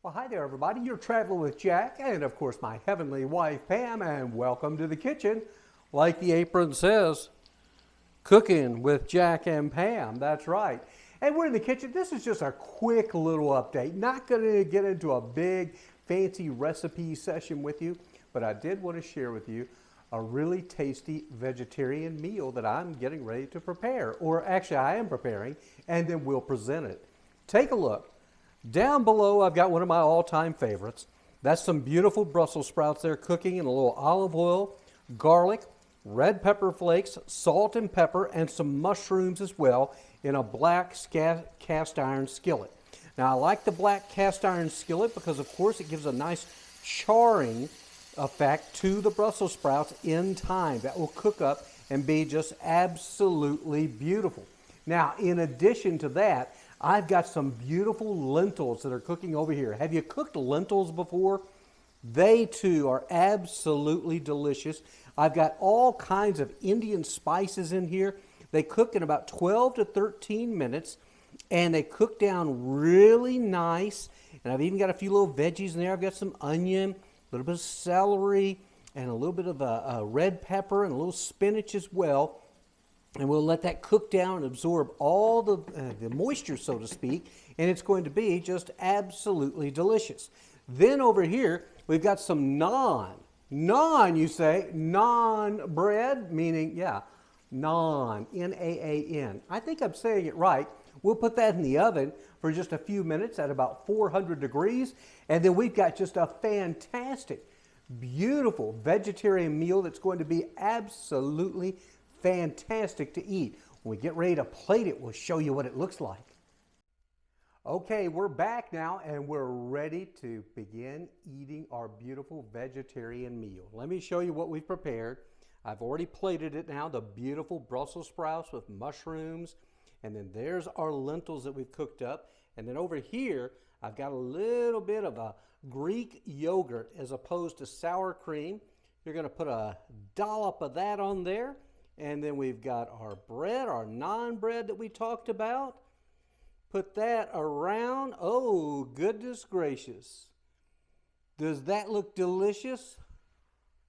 Well, hi there, everybody. You're traveling with Jack and, of course, my heavenly wife, Pam, and welcome to the kitchen. Like the apron says, cooking with Jack and Pam. That's right. And we're in the kitchen. This is just a quick little update. Not going to get into a big, fancy recipe session with you, but I did want to share with you a really tasty vegetarian meal that I'm getting ready to prepare. Or actually, I am preparing, and then we'll present it. Take a look. Down below, I've got one of my all-time favorites. That's some beautiful Brussels sprouts there cooking in a little olive oil, garlic, red pepper flakes, salt and pepper, and some mushrooms as well in a black cast iron skillet. Now, I like the black cast iron skillet because, of course, it gives a nice charring effect to the Brussels sprouts in time. That will cook up and be just absolutely beautiful. Now, in addition to that, I've got some beautiful lentils that are cooking over here. Have you cooked lentils before? They too are absolutely delicious. I've got all kinds of Indian spices in here. They cook in about 12 to 13 minutes and they cook down really nice. And I've even got a few little veggies in there. I've got some onion, a little bit of celery, and a little bit of red pepper and a little spinach as well. And we'll let that cook down and absorb all the moisture, so to speak, and it's going to be just absolutely delicious. Then over here, we've got some naan. Naan, you say, naan bread, meaning, naan, N-A-A-N. I think I'm saying it right. We'll put that in the oven for just a few minutes at about 400 degrees, and then we've got just a fantastic, beautiful vegetarian meal that's going to be absolutely fantastic to eat. When we get ready to plate it, we'll show you what it looks like. Okay, we're back now and we're ready to begin eating our beautiful vegetarian meal. Let me show you what we've prepared. I've already plated it now, the beautiful Brussels sprouts with mushrooms, and then there's our lentils that we've cooked up. And then over here, I've got a little bit of a Greek yogurt as opposed to sour cream. You're going to put a dollop of that on there. And then we've got our bread, our naan bread that we talked about. Put that around. Oh, goodness gracious. Does that look delicious?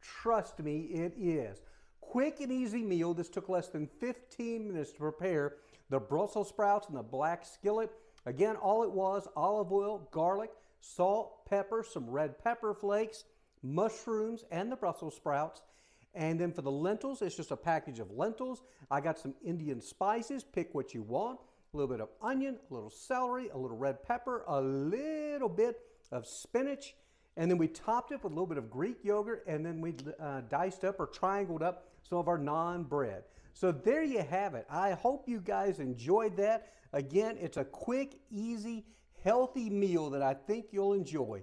Trust me, it is. Quick and easy meal. This took less than 15 minutes to prepare the Brussels sprouts in the black skillet. Again, all it was, olive oil, garlic, salt, pepper, some red pepper flakes, mushrooms, and the Brussels sprouts. And then for the lentils, it's just a package of lentils. I got some Indian spices. Pick what you want. A little bit of onion, a little celery, a little red pepper, a little bit of spinach. And then we topped it with a little bit of Greek yogurt. And then we diced up or triangled up some of our naan bread. So there you have it. I hope you guys enjoyed that. Again, it's a quick, easy, healthy meal that I think you'll enjoy.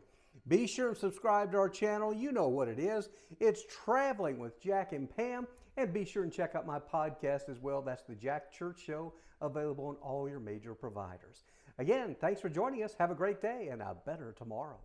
Be sure and subscribe to our channel. You know what it is. It's Traveling with Jack and Pam. And be sure and check out my podcast as well. That's the Jack Church Show, available on all your major providers. Again, thanks for joining us. Have a great day and a better tomorrow.